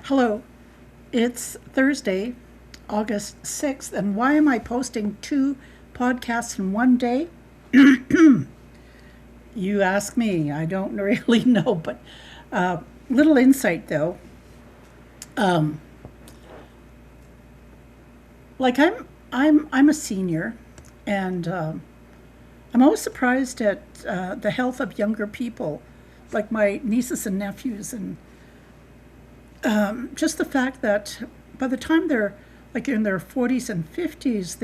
Hello, it's Thursday, August 6th, and why am I posting two podcasts in one day? You ask me. I don't really know, but little insight though. Um, I'm a senior, and I'm always surprised at the health of younger people, like my nieces and nephews, and just the fact that by the time they're like in their 40s and 50s,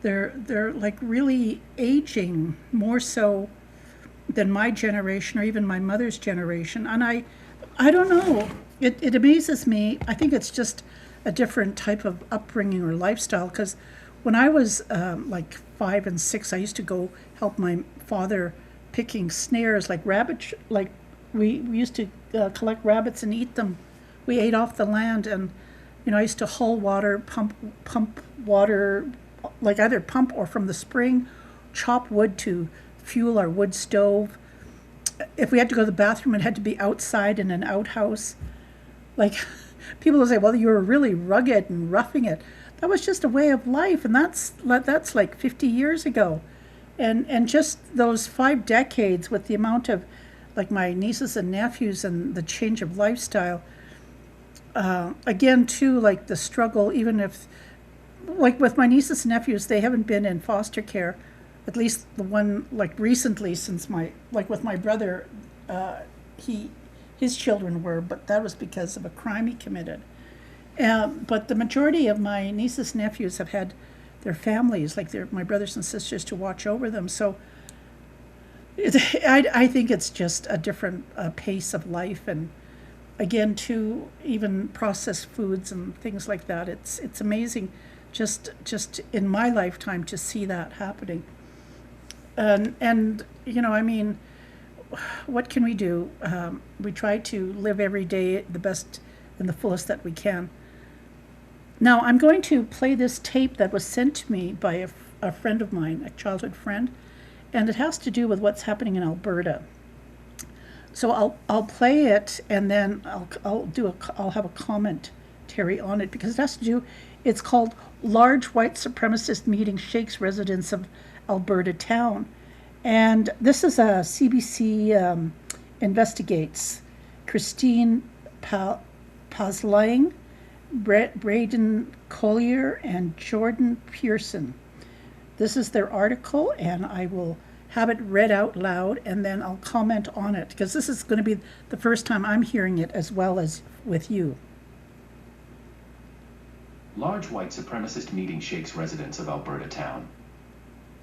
they're like really aging more so than my generation or even my mother's generation. And I don't know. It amazes me. I think it's just a different type of upbringing or lifestyle. Because when I was like 5 and 6, I used to go help my father picking snares, like like we used to collect rabbits and eat them. We ate off the land, and I used to haul water, pump water, like either pump or from the spring, chop wood to fuel our wood stove. If we had to go to the bathroom, it had to be outside in an outhouse. Like, people will say, well, you were really rugged and roughing it. That was just a way of life, and that's like 50 years ago. And just those 5 decades with the amount of like my nieces and nephews and the change of lifestyle. Again, too, like the struggle, even if, like with my nieces and nephews, they haven't been in foster care, at least the one like recently since like with my brother, he his children were, but that was because of a crime he committed. But the majority of my nieces and nephews have had their families, like my brothers and sisters, to watch over them. So I think it's just a different pace of life, and again, too, even processed foods and things like that. It's amazing, just in my lifetime to see that happening. And I mean, what can we do? We try to live every day the best and the fullest that we can. Now, I'm going to play this tape that was sent to me by a friend of mine, a childhood friend, and it has to do with what's happening in Alberta. So I'll play it, and then I'll have a commentary on it, because it has to do. It's called "Large White Supremacist Meeting Shakes Residents of Alberta Town," and this is a CBC investigates. Christine Pasling, Braden Collier, and Jordan Pearson. This is their article, and I will have it read out loud, and then I'll comment on it, because this is going to be the first time I'm hearing it as well as with you. Large white supremacist meeting shakes residents of Alberta Town.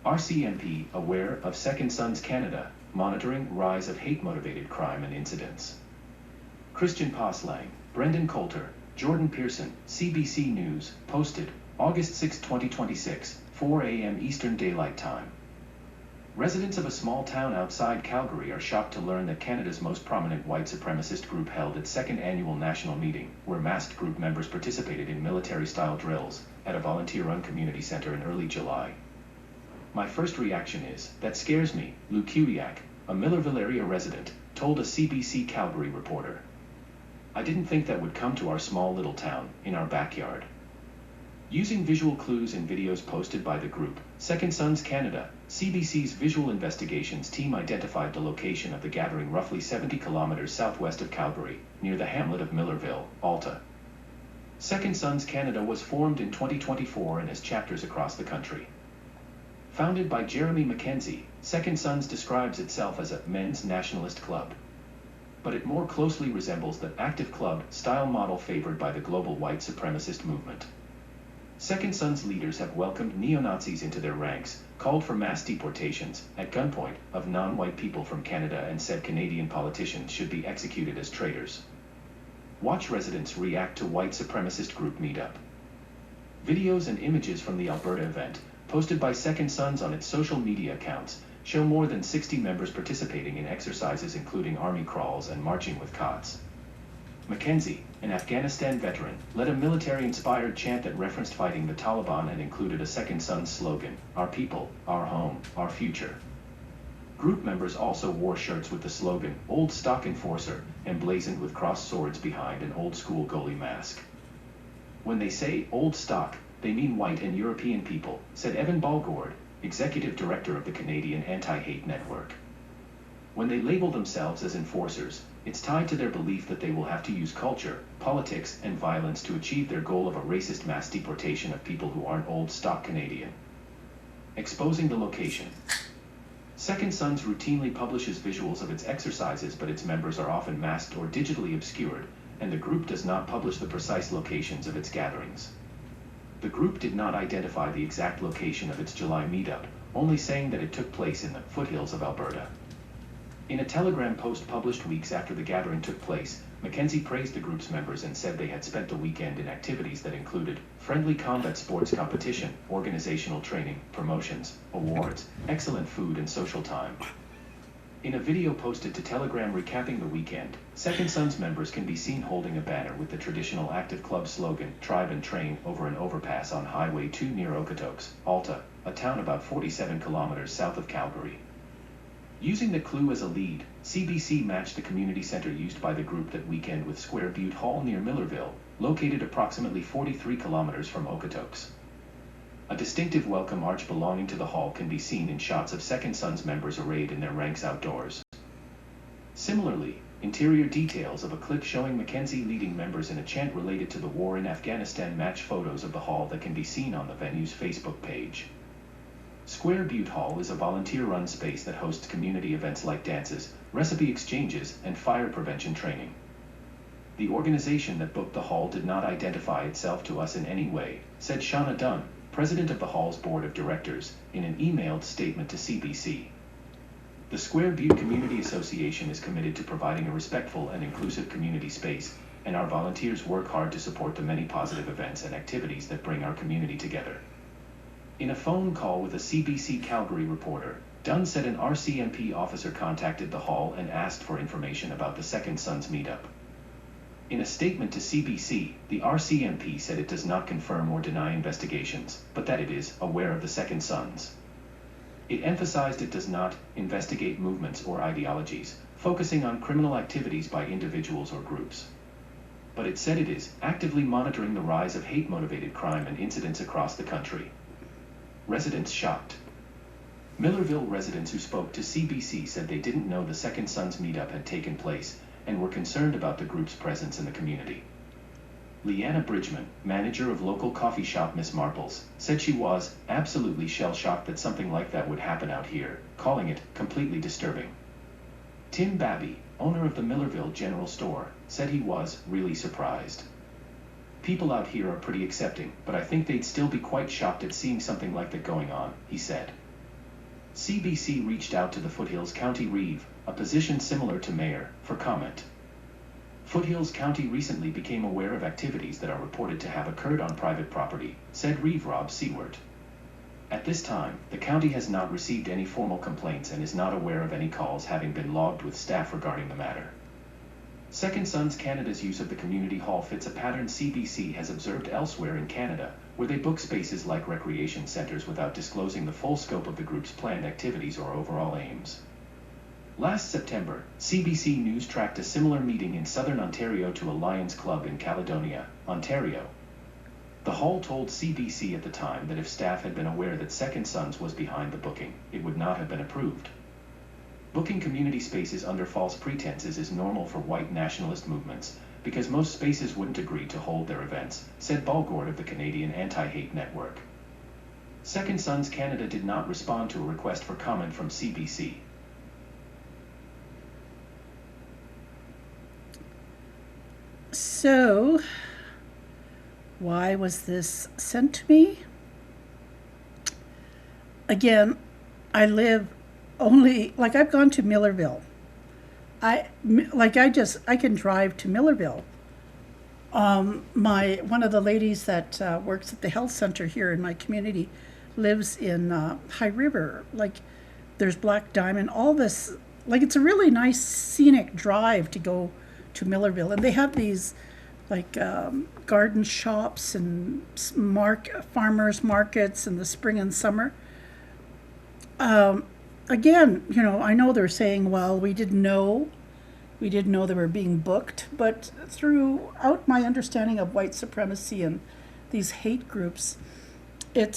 RCMP aware of Second Sons Canada monitoring rise of hate-motivated crime and incidents. Christian Paslang, Brendan Coulter, Jordan Pearson, CBC News, posted August 6, 2026, 4 a.m. Eastern Daylight Time. Residents of a small town outside Calgary are shocked to learn that Canada's most prominent white supremacist group held its second annual national meeting, where masked group members participated in military-style drills at a volunteer-run community center in early July. My first reaction is, that scares me, Lou Kudiak, a Millerville area resident, told a CBC Calgary reporter. I didn't think that would come to our small little town, in our backyard. Using visual clues and videos posted by the group, Second Sons Canada, CBC's visual investigations team identified the location of the gathering roughly 70 kilometers southwest of Calgary, near the hamlet of Millerville, Alta. Second Sons Canada was formed in 2024 and has chapters across the country. Founded by Jeremy Mackenzie, Second Sons describes itself as a men's nationalist club. But it more closely resembles the active club style model favored by the global white supremacist movement. Second Sons leaders have welcomed neo-Nazis into their ranks, called for mass deportations, at gunpoint, of non-white people from Canada, and said Canadian politicians should be executed as traitors. Watch residents react to white supremacist group meetup. Videos and images from the Alberta event, posted by Second Sons on its social media accounts, show more than 60 members participating in exercises including army crawls and marching with cots. Mackenzie, an Afghanistan veteran, led a military-inspired chant that referenced fighting the Taliban and included a Second Sons slogan, "Our people, our home, our future." Group members also wore shirts with the slogan, Old Stock Enforcer, emblazoned with crossed swords behind an old-school goalie mask. When they say old stock, they mean white and European people, said Evan Balgord, executive director of the Canadian Anti-Hate Network. When they label themselves as enforcers, it's tied to their belief that they will have to use culture, politics, and violence to achieve their goal of a racist mass deportation of people who aren't old stock Canadian. Exposing the location. Second Sons routinely publishes visuals of its exercises, but its members are often masked or digitally obscured, and the group does not publish the precise locations of its gatherings. The group did not identify the exact location of its July meetup, only saying that it took place in the foothills of Alberta. In a Telegram post published weeks after the gathering took place, Mackenzie praised the group's members and said they had spent the weekend in activities that included friendly combat sports competition, organizational training, promotions, awards, excellent food, and social time. In a video posted to Telegram recapping the weekend, Second Sons members can be seen holding a banner with the traditional Active Club slogan, Tribe and Train, over an overpass on Highway 2 near Okotoks, Alta, a town about 47 kilometers south of Calgary. Using the clue as a lead, CBC matched the community center used by the group that weekend with Square Butte Hall near Millerville, located approximately 43 kilometers from Okotoks. A distinctive welcome arch belonging to the hall can be seen in shots of Second Sons members arrayed in their ranks outdoors. Similarly, interior details of a clip showing Mackenzie leading members in a chant related to the war in Afghanistan match photos of the hall that can be seen on the venue's Facebook page. Square Butte Hall is a volunteer-run space that hosts community events like dances, recipe exchanges, and fire prevention training. The organization that booked the hall did not identify itself to us in any way, said Shauna Dunn, president of the hall's board of directors, in an emailed statement to CBC. The Square Butte Community Association is committed to providing a respectful and inclusive community space, and our volunteers work hard to support the many positive events and activities that bring our community together. In a phone call with a CBC Calgary reporter, Dunn said an RCMP officer contacted the hall and asked for information about the Second Sons meetup. In a statement to CBC, the RCMP said it does not confirm or deny investigations, but that it is aware of the Second Sons. It emphasized it does not investigate movements or ideologies, focusing on criminal activities by individuals or groups. But it said it is actively monitoring the rise of hate-motivated crime and incidents across the country. Residents shocked. Millerville residents who spoke to CBC said they didn't know the Second Sons meetup had taken place and were concerned about the group's presence in the community. Leanna Bridgman, manager of local coffee shop Miss Marples, said she was absolutely shell-shocked that something like that would happen out here, calling it completely disturbing. Tim Babby, owner of the Millerville General Store, said he was really surprised. People out here are pretty accepting, but I think they'd still be quite shocked at seeing something like that going on, he said. CBC reached out to the Foothills County Reeve, a position similar to mayor, for comment. Foothills County recently became aware of activities that are reported to have occurred on private property, said Reeve Rob Seward. At this time, the county has not received any formal complaints and is not aware of any calls having been logged with staff regarding the matter. Second Sons Canada's use of the community hall fits a pattern CBC has observed elsewhere in Canada, where they book spaces like recreation centers without disclosing the full scope of the group's planned activities or overall aims. Last September, CBC News tracked a similar meeting in southern Ontario to a Lions Club in Caledonia, Ontario. The hall told CBC at the time that if staff had been aware that Second Sons was behind the booking, it would not have been approved. Booking community spaces under false pretenses is normal for white nationalist movements, because most spaces wouldn't agree to hold their events, said Balgord of the Canadian Anti-Hate Network. Second Sons Canada did not respond to a request for comment from CBC. So, why was this sent to me? Again, I live only, like I've gone to Millerville. I can drive to Millerville. One of the ladies that works at the health center here in my community lives in High River. Like, there's Black Diamond, all this, like, it's a really nice scenic drive to go to Millerville. And they have these, like, garden shops and farmers markets in the spring and summer. again, I know they're saying, well, we didn't know they were being booked, but throughout my understanding of white supremacy and these hate groups, like,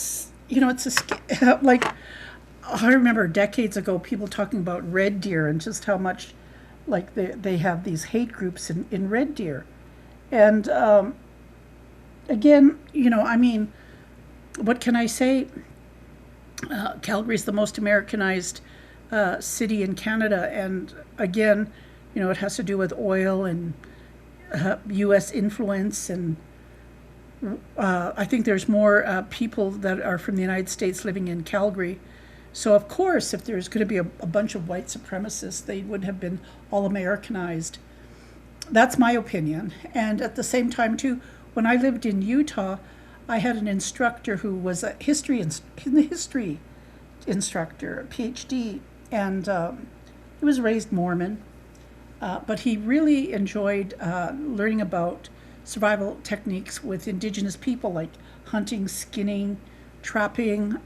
I remember decades ago people talking about Red Deer and just how much, like, they have these hate groups in Red Deer. And again, I mean, what can I say? Calgary's the most Americanized city in Canada, and again, it has to do with oil and U.S. influence, and I think there's more people that are from the United States living in Calgary. So of course, if there's going to be a bunch of white supremacists, they would have been all Americanized. That's my opinion. And at the same time, too, when I lived in Utah, I had an instructor who was a history instructor, a PhD, and he was raised Mormon, but he really enjoyed learning about survival techniques with Indigenous people, like hunting, skinning, trapping,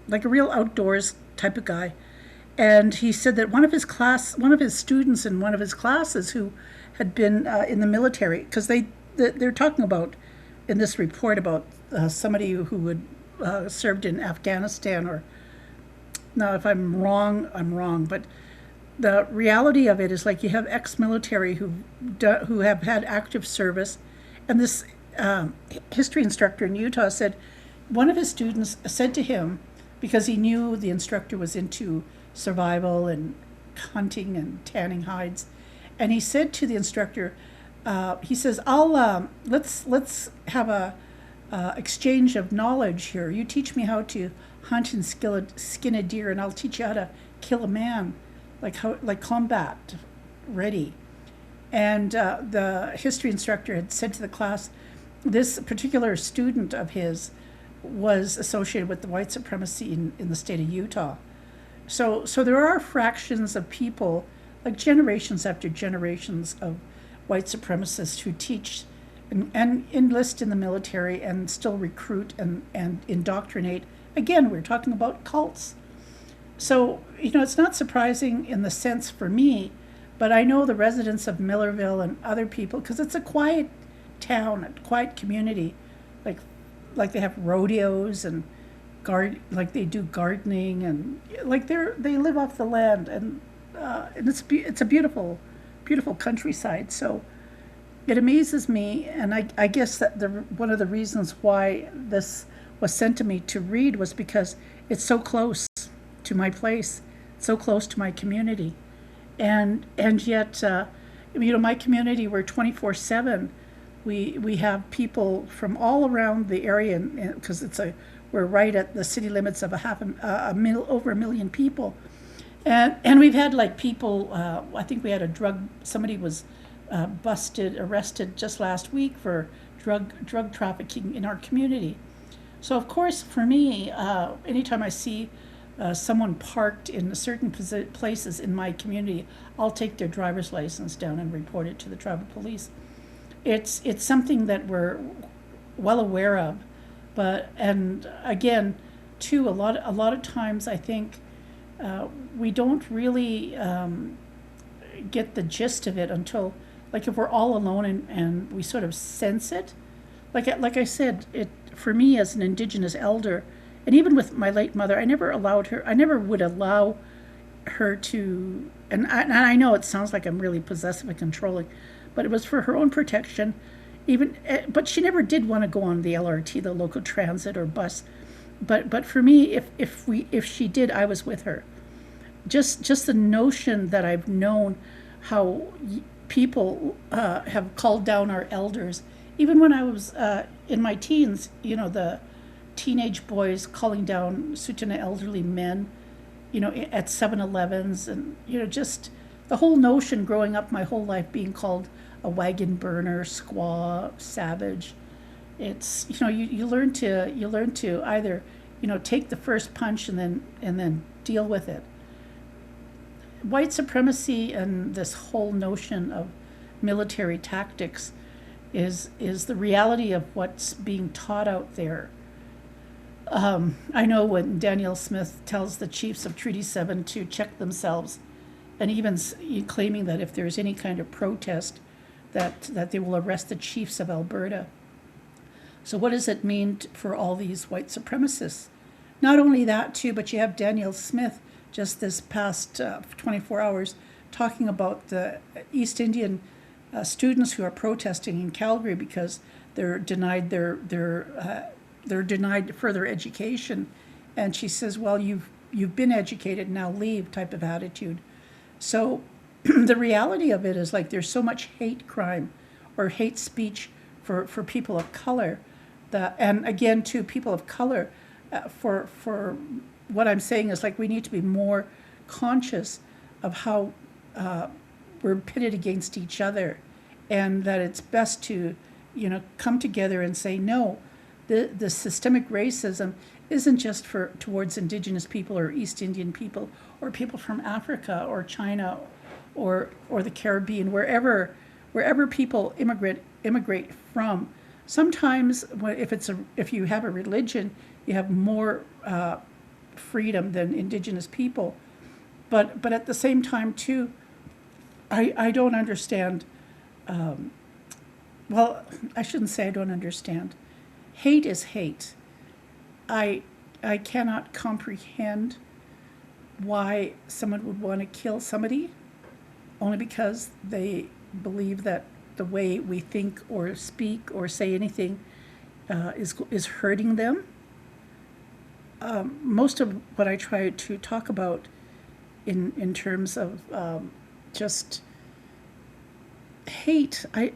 like a real outdoors type of guy. And he said that one of his students in one of his classes who had been in the military, because they're talking about in this report about somebody who had served in Afghanistan, or now if I'm wrong, I'm wrong, but the reality of it is, like, you have ex-military who have had active service, and this history instructor in Utah said one of his students said to him, because he knew the instructor was into survival and hunting and tanning hides, and he said to the instructor, he says, "I'll let's have a exchange of knowledge here. You teach me how to hunt and skin a deer, and I'll teach you how to kill a man, like combat ready." And the history instructor had said to the class, this particular student of his was associated with the white supremacy in the state of Utah. So there are fractions of people, like generations after generations of white supremacists who teach and enlist in the military and still recruit and indoctrinate. Again, we're talking about cults. So, it's not surprising in the sense for me, but I know the residents of Millerville and other people, because it's a quiet town, a quiet community, like they have rodeos and like they do gardening, and like they live off the land, and it's a beautiful countryside. So it amazes me, and I guess that one of the reasons why this was sent to me to read was because it's so close to my place, so close to my community, and yet my community, we're 24/7. We have people from all around the area, because we're right at the city limits of over 1 million people, and we've had, like, people. I think we had somebody was arrested just last week for drug trafficking in our community. So of course, for me, anytime I see someone parked in certain places in my community, I'll take their driver's license down and report it to the tribal police. It's something that we're well aware of, and again, too, a lot of times I think we don't really get the gist of it until, like, if we're all alone and we sort of sense it. Like I said, for me as an Indigenous elder, and even with my late mother, I never would allow her to, and I know it sounds like I'm really possessive and controlling, but it was for her own protection. But she never did want to go on the LRT, the local transit or bus. But for me, if she did, I was with her. Just the notion that I've known how people have called down our elders, even when I was in my teens, the teenage boys calling down Sutuna elderly men, at 7-Elevens, and, just the whole notion growing up my whole life being called a wagon burner, squaw, savage. It's, you learn to either, take the first punch and then deal with it. White supremacy and this whole notion of military tactics is the reality of what's being taught out there. I know when Daniel Smith tells the chiefs of Treaty 7 to check themselves, and even claiming that if there's any kind of protest, that they will arrest the chiefs of Alberta. So what does it mean for all these white supremacists? Not only that, too, but you have Daniel Smith just this past 24 hours talking about the East Indian students who are protesting in Calgary because they're denied they're denied further education, and she says, "Well, you've been educated, now leave," type of attitude. So the reality of it is like there's so much hate crime or hate speech for people of color that, and again, too, people of color. For what I'm saying is like we need to be more conscious of how we're pitted against each other, and that it's best to, come together and say no. The systemic racism isn't just towards Indigenous people or East Indian people or people from Africa or China or the Caribbean, wherever people immigrate from. Sometimes if you have a religion, you have more freedom than Indigenous people, but at the same time too, I don't understand. Well, I shouldn't say I don't understand. Hate is hate. I cannot comprehend why someone would want to kill somebody only because they believe that the way we think or speak or say anything is hurting them. Most of what I try to talk about in terms of just hate, I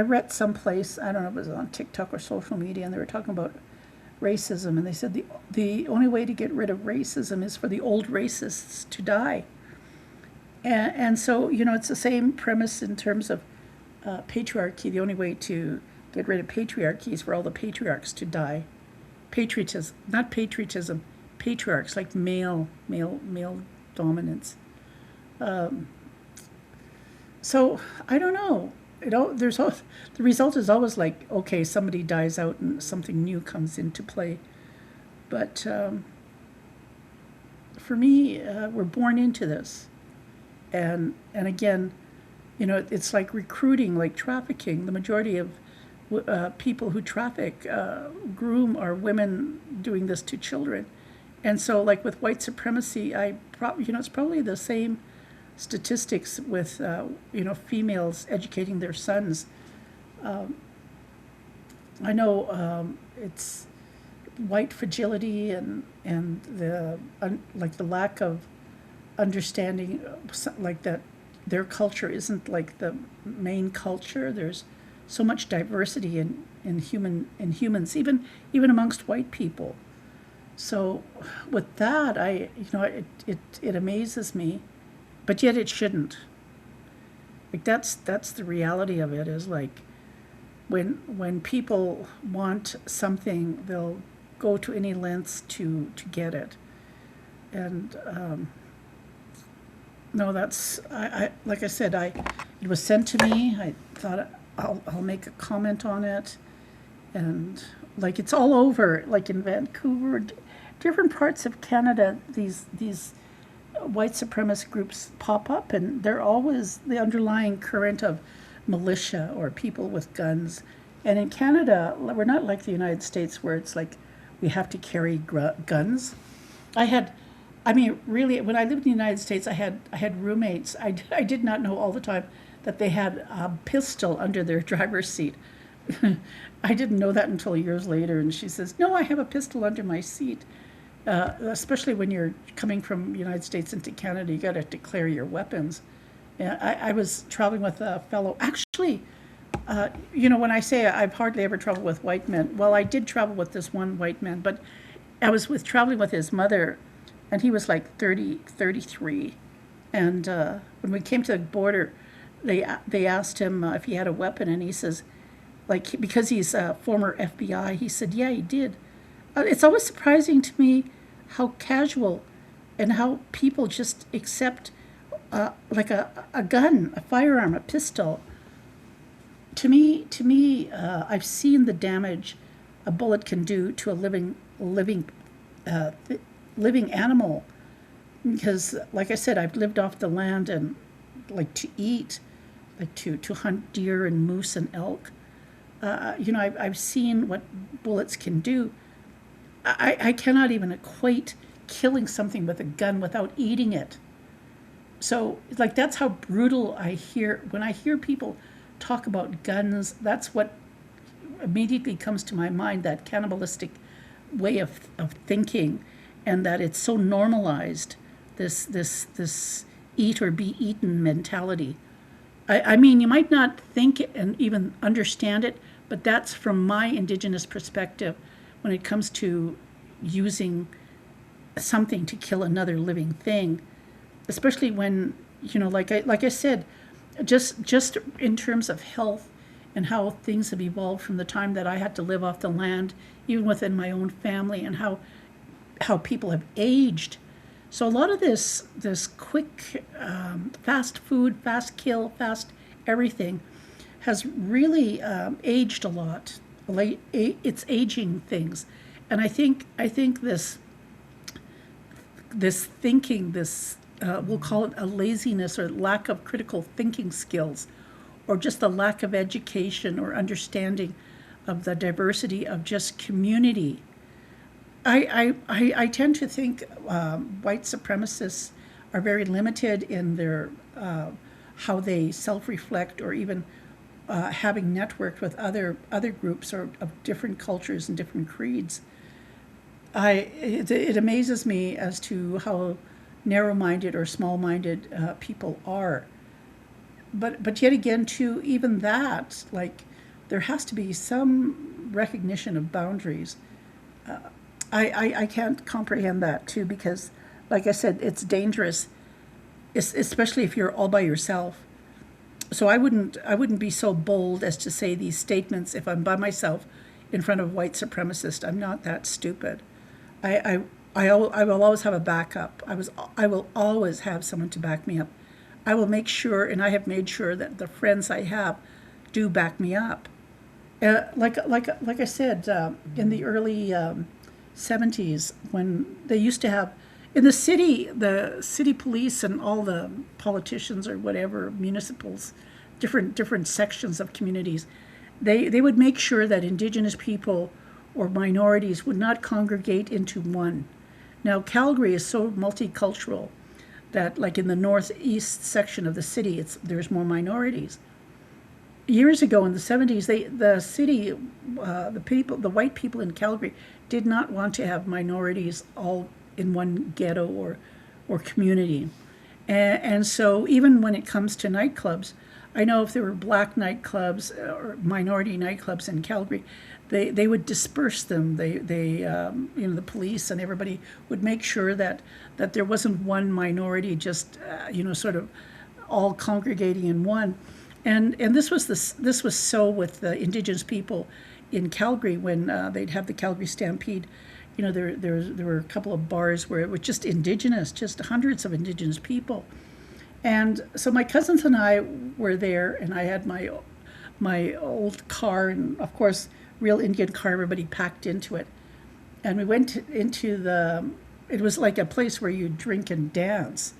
read someplace, I don't know if it was on TikTok or social media, and they were talking about racism, and they said the only way to get rid of racism is for the old racists to die. And so, it's the same premise in terms of patriarchy. The only way to get rid of patriarchy is for all the patriarchs to die. Patriotism, not patriotism, patriarchs, like male dominance. So I don't know. The result is always like, okay, somebody dies out and something new comes into play. But for me, we're born into this, and again, it's like recruiting, like trafficking. The majority of people who traffic, groom, are women doing this to children, and so like with white supremacy, it's probably the same statistics with females educating their sons. I know it's white fragility and the like the lack of understanding, like that their culture isn't like the main culture. There's so much diversity in humans, even amongst white people. So with that, it amazes me. But yet it shouldn't. Like that's the reality of it, is like when people want something, they'll go to any lengths to get it. And no, that's I like I said, it was sent to me. I thought I'll make a comment on it, and like it's all over, like in Vancouver, different parts of Canada. These white supremacist groups pop up, and they're always the underlying current of militia or people with guns. And in Canada, we're not like the United States where it's like we have to carry guns. Really, when I lived in the United States, I had roommates. I did not know all the time that they had a pistol under their driver's seat. I didn't know that until years later, and she says, "No, I have a pistol under my seat." Especially when you're coming from the United States into Canada, you got to declare your weapons. I was traveling with a fellow, actually, when I say I've hardly ever traveled with white men, well, I did travel with this one white man, but I was traveling with his mother, and he was like 33. And when we came to the border, they asked him if he had a weapon, and he says, because he's a former FBI, he said, yeah, he did. It's always surprising to me how casual and how people just accept like a gun, a firearm, a pistol. I've seen the damage a bullet can do to a living animal. Because, like I said, I've lived off the land and like to eat, like to hunt deer and moose and elk. I've seen what bullets can do. I cannot even equate killing something with a gun without eating it. So, like, that's how brutal I hear when I hear people talk about guns. That's what immediately comes to my mind, that cannibalistic way of thinking, and that it's so normalized, this eat or be eaten mentality. I mean, you might not think it and even understand it, but that's from my Indigenous perspective when it comes to using something to kill another living thing, especially when, like I said, just in terms of health and how things have evolved from the time that I had to live off the land, even within my own family, and how people have aged. So a lot of this quick, fast food, fast kill, fast everything has really aged a lot. Like it's aging things, and I think this thinking, we'll call it a laziness or lack of critical thinking skills, or just the lack of education or understanding of the diversity of just community. I tend to think white supremacists are very limited in their how they self-reflect, or even having networked with other groups or of different cultures and different creeds. It amazes me as to how narrow-minded or small-minded people are. But yet again, too, even that, like, there has to be some recognition of boundaries. I can't comprehend that too, because, like I said, it's dangerous, especially if you're all by yourself. So I wouldn't be so bold as to say these statements if I'm by myself in front of white supremacists. I'm not that stupid. I will always have a backup. I will always have someone to back me up. I will make sure, and I have made sure, that the friends I have do back me up. Like I said, in the early 70s, when they used to have in the city police and all the politicians or whatever, municipals, different sections of communities, they would make sure that Indigenous people or minorities would not congregate into one. Now, Calgary is so multicultural that, like, in the northeast section of the city, there's more minorities. Years ago in the 70s, the white people in Calgary did not want to have minorities all in one ghetto or community. And so even when it comes to nightclubs, I know if there were black nightclubs or minority nightclubs in Calgary, they would disperse them. The police and everybody would make sure that there wasn't one minority just sort of all congregating in one. And this was so with the Indigenous people in Calgary when they'd have the Calgary Stampede. There were a couple of bars where it was just Indigenous, just hundreds of Indigenous people. And so my cousins and I were there, and I had my old car, and of course, real Indian car, everybody packed into it. And we went into it was like a place where you drink and dance.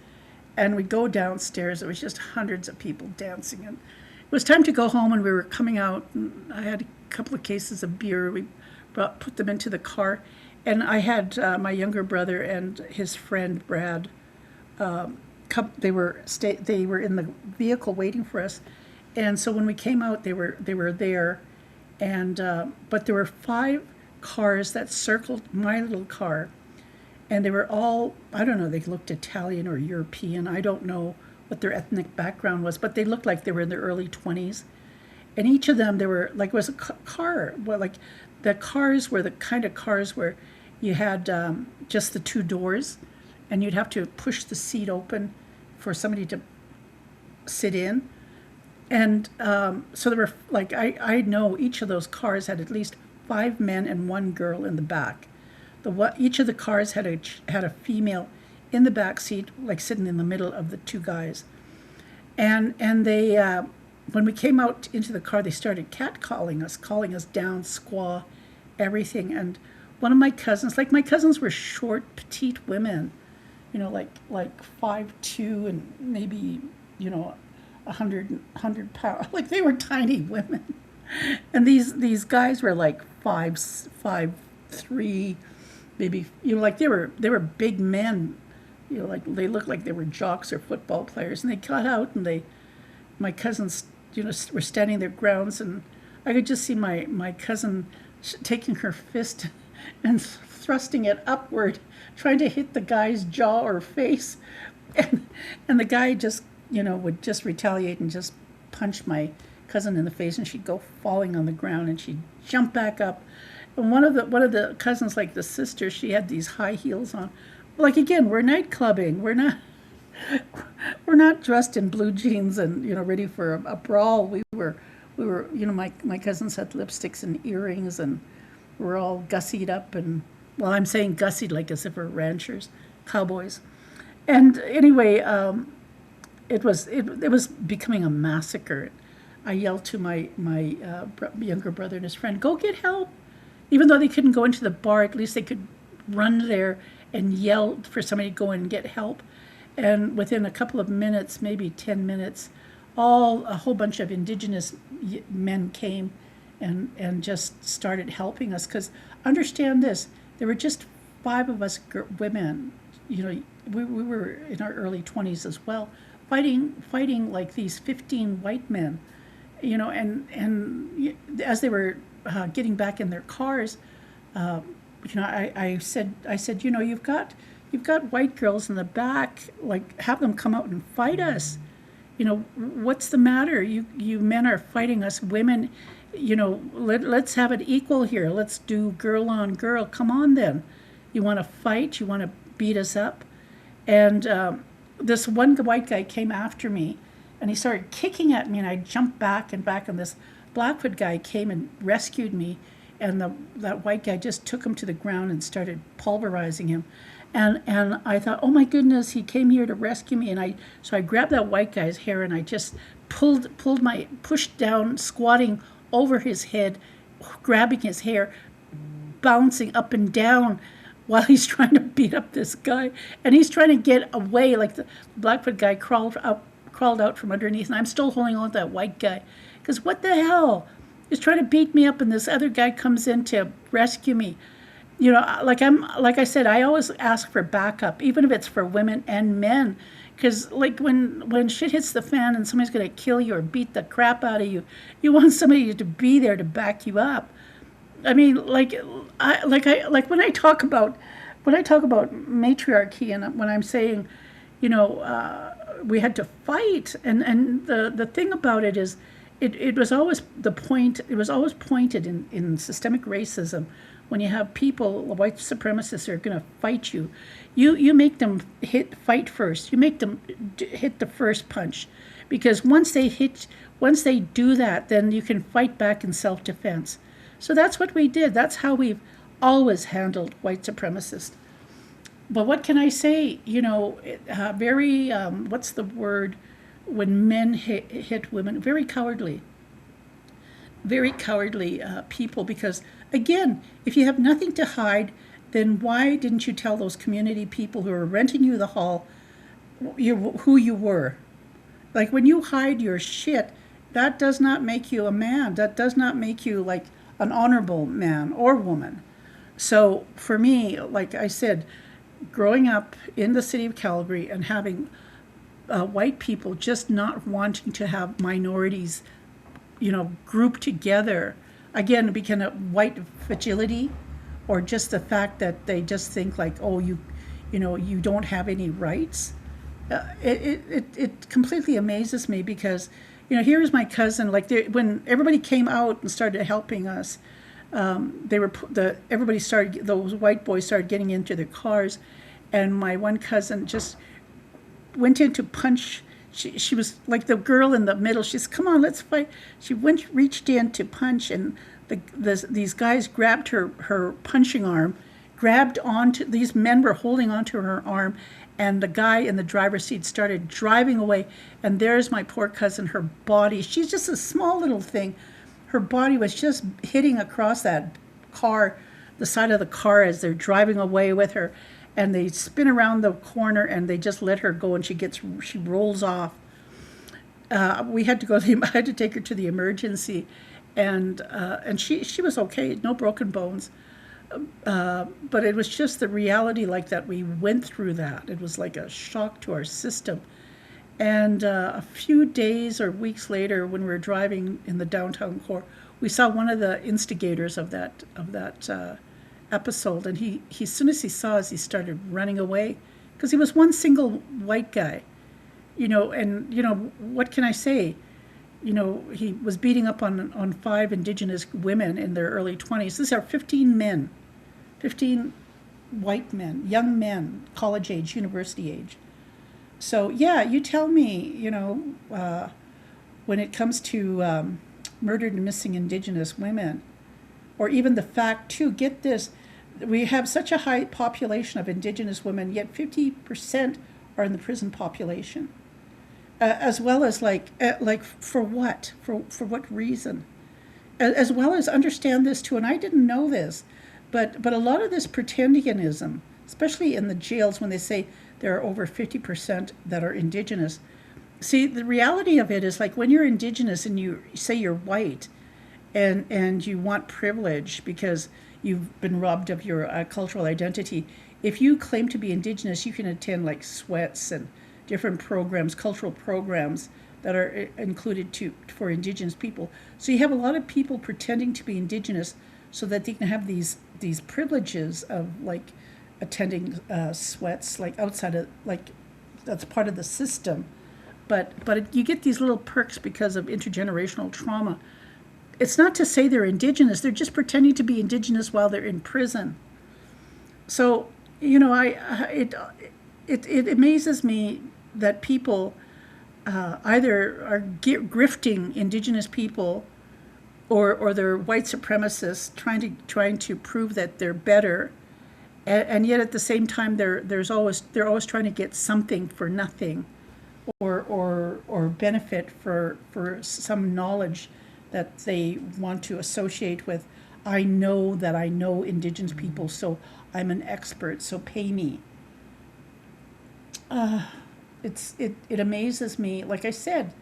And we go downstairs, there was just hundreds of people dancing. And it was time to go home, and we were coming out, and I had a couple of cases of beer. We put them into the car. And I had my younger brother and his friend Brad. They were in the vehicle waiting for us, and so when we came out, they were there, and but there were 5 cars that circled my little car, and they were all, I don't know, they looked Italian or European. I don't know what their ethnic background was, but they looked like they were in their early 20s, and each of them, they were like, it was a car. Well, like, the cars were the kind of cars where you had just the 2 doors, and you'd have to push the seat open for somebody to sit in. And so there were, like, I know each of those cars had at least 5 men and 1 girl in the back. Each of the cars had a female in the back seat, like sitting in the middle of the 2 guys. And they when we came out into the car, they started catcalling us, calling us down, squaw, everything. And one of my cousins, like my cousins were short, petite women, like 5'2" and maybe, 100 pounds. Like they were tiny women. And these guys were like 5'3", maybe, like they were big men, like they looked like they were jocks or football players. And they got out and my cousins, were standing their grounds, and I could just see my cousin taking her fist and thrusting it upward, trying to hit the guy's jaw or face, and the guy just would just retaliate and just punch my cousin in the face, and she'd go falling on the ground, and she'd jump back up. And one of the cousins, like the sister, she had these high heels on. Like again, we're night clubbing. We're not dressed in blue jeans and ready for a brawl. We were my cousins had lipsticks and earrings, and we're all gussied up, and well, I'm saying gussied like as if we're ranchers, cowboys. And anyway, it was becoming a massacre. I yelled to my younger brother and his friend, "Go get help!" Even though they couldn't go into the bar, at least they could run there and yell for somebody to go in and get help. And within a couple of minutes, maybe 10 minutes, a whole bunch of Indigenous men came and just started helping us. Because understand this, there were just 5 of us women. We were in our early 20s as well, fighting like these 15 white men. And as they were getting back in their cars, I said, you've got white girls in the back, like have them come out and fight us. What's the matter? You men are fighting us women. Let's have it equal here. Let's do girl on girl. Come on then. You want to fight? You want to beat us up? And this one white guy came after me, and he started kicking at me, and I jumped back, and this Blackfoot guy came and rescued me, and that white guy just took him to the ground and started pulverizing him. And I thought, oh my goodness, he came here to rescue me. And so I grabbed that white guy's hair, and I just pushed down, squatting over his head, grabbing his hair, bouncing up and down while he's trying to beat up this guy. And he's trying to get away, like the Blackfoot guy crawled out from underneath, and I'm still holding on to that white guy. Because what the hell? He's trying to beat me up, and this other guy comes in to rescue me. Like I said, I always ask for backup, even if it's for women and men, because like when shit hits the fan and somebody's going to kill you or beat the crap out of you, you want somebody to be there to back you up. I mean, when I talk about matriarchy, and when I'm saying, we had to fight, and the thing about it is, it was always the point. It was always pointed in systemic racism. When you have people, white supremacists, are going to fight you, you make them fight first. You make them hit the first punch, because once they do that, then you can fight back in self-defense. So that's what we did. That's how we've always handled white supremacists. But what can I say? Very what's the word when men hit women? Very cowardly people, because again, if you have nothing to hide, then why didn't you tell those community people who are renting you the hall who you were? Like, when you hide your shit, that does not make you a man. That does not make you like an honorable man or woman. So for me, like I said, growing up in the city of Calgary and having white people just not wanting to have minorities grouped together, again, become a white fragility, or just the fact that they just think like, oh, you don't have any rights. It completely amazes me, because here's my cousin, like when everybody came out and started helping us, those white boys started getting into their cars, and my one cousin just went in to punch. She was like the girl in the middle. She's, come on, let's fight. She reached in to punch, and these guys grabbed her punching arm grabbed onto, these men were holding onto her arm, and the guy in the driver's seat started driving away. And there's my poor cousin, her body, she's just a small little thing. Her body was just hitting across that car, the side of the car as they're driving away with her. And they spin around the corner and they just let her go, and she rolls off. We had to go. I had to take her to the emergency, and she was okay, no broken bones. But it was just the reality, like that we went through that. It was like a shock to our system. And a few days or weeks later, when we were driving in the downtown core, we saw one of the instigators of that episode, and he as soon as he saw us, he started running away, because he was one single white guy, and what can I say? He was beating up on 5 Indigenous women in their early 20s. These are 15 men, 15 white men, young men, college age, university age. So yeah, you tell me, when it comes to murdered and missing Indigenous women, or even the fact too, get this, we have such a high population of Indigenous women, yet 50% are in the prison population. As well as like for what? For what reason? As well as understand this too, and I didn't know this, but a lot of this pretendianism, especially in the jails when they say there are over 50% that are Indigenous. See, the reality of it is, like, when you're Indigenous and you say you're white, and you want privilege because you've been robbed of your cultural identity, if you claim to be Indigenous, you can attend like sweats and different programs, cultural programs that are included for Indigenous people. So you have a lot of people pretending to be Indigenous so that they can have these privileges of like attending sweats, like outside of, like, that's part of the system. But you get these little perks because of intergenerational trauma. It's not to say they're Indigenous, they're just pretending to be Indigenous while they're in prison. So, it amazes me that people either are grifting Indigenous people, or they're white supremacists trying to prove that they're better, and yet at the same time they're always trying to get something for nothing, or benefit for some knowledge that they want to associate with. I know that I know Indigenous people, so I'm an expert, so pay me. It amazes me. Like I said,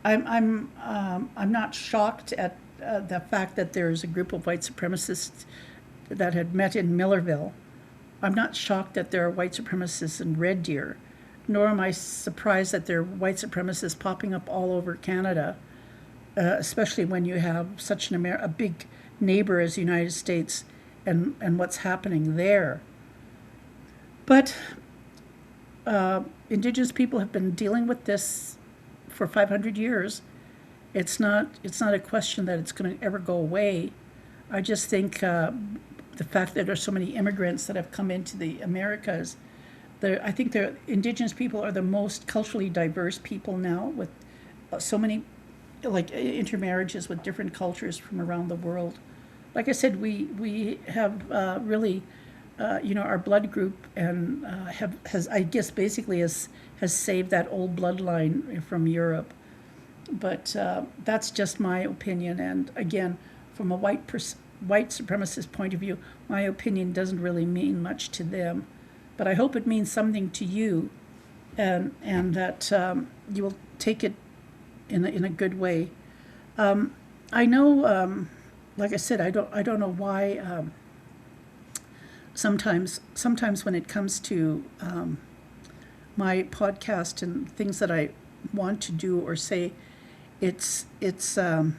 I'm not shocked at the fact that there's a group of white supremacists that had met in Millerville. I'm not shocked that there are white supremacists in Red Deer, nor am I surprised that there are white supremacists popping up all over Canada, especially when you have such a big neighbor as the United States, and what's happening there. But Indigenous people have been dealing with this for 500 years. It's not a question that it's going to ever go away. I just think the fact that there's so many immigrants that have come into the Americas, I think the Indigenous people are the most culturally diverse people now, with so many like intermarriages with different cultures from around the world. Like I said, we have really, our blood group, and has I guess basically has saved that old bloodline from Europe. But that's just my opinion, and again, from a white supremacist point of view, my opinion doesn't really mean much to them. But I hope it means something to you, and that you will take it in a good way. I know, like I said, I don't know why. Sometimes when it comes to my podcast and things that I want to do or say, it's no,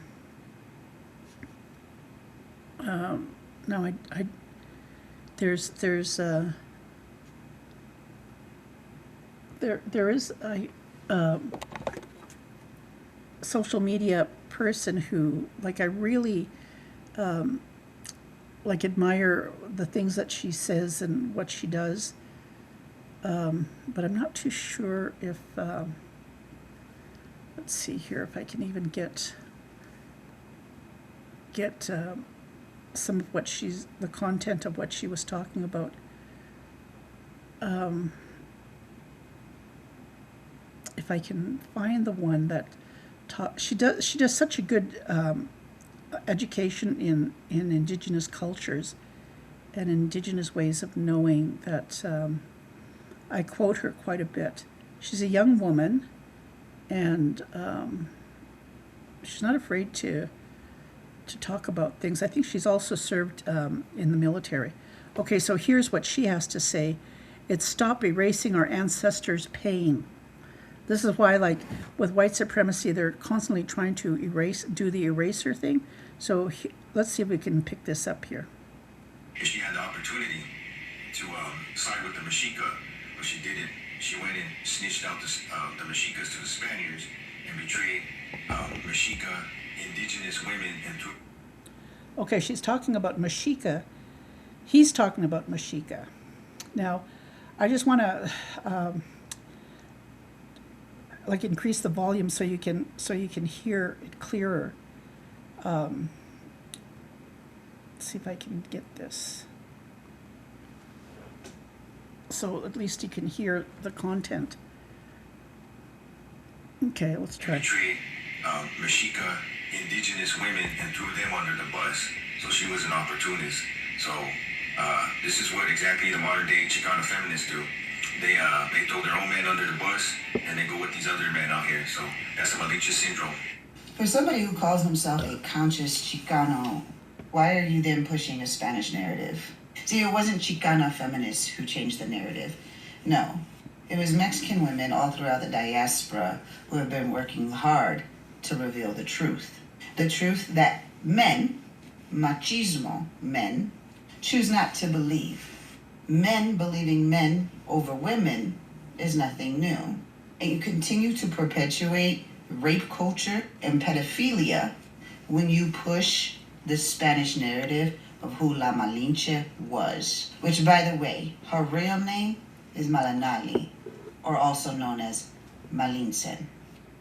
I there's there is a social media person who, like, I really like admire the things that she says and what she does, but I'm not too sure if let's see here if I can even get some of the content of what she was talking about. If I can find the one that she does such a good education in Indigenous cultures and Indigenous ways of knowing that I quote her quite a bit. She's a young woman, and she's not afraid to talk about things. I think she's also served in the military. Okay, so here's what she has to say. It's stop erasing our ancestors' pain. This is why, like, with white supremacy, they're constantly trying to do the eraser thing. So let's see if we can pick this up here. If she had the opportunity to side with the Mexica, but she didn't. She went and snitched out the Mexicas to the Spaniards and betrayed Mexica, Indigenous women, and threw. Okay, she's talking about Mexica. He's talking about Mexica. Now, I just want to increase the volume so you can hear it clearer. Let's see if I can get this. So at least you can hear the content. Okay, let's try. Betrayed Mexica, Indigenous women, and threw them under the bus. So she was an opportunist. So this is what exactly the modern day Chicana feminists do. They throw their own men under the bus and they go with these other men out here. So that's the Malinche syndrome. For somebody who calls himself a conscious Chicano, why are you then pushing a Spanish narrative? See, it wasn't Chicana feminists who changed the narrative. No, it was Mexican women all throughout the diaspora who have been working hard to reveal the truth. The truth that men, machismo men, choose not to believe. Men believing men over women is nothing new. And you continue to perpetuate rape culture and pedophilia when you push the Spanish narrative of who La Malinche was. Which, by the way, her real name is Malinali, or also known as Malinchen.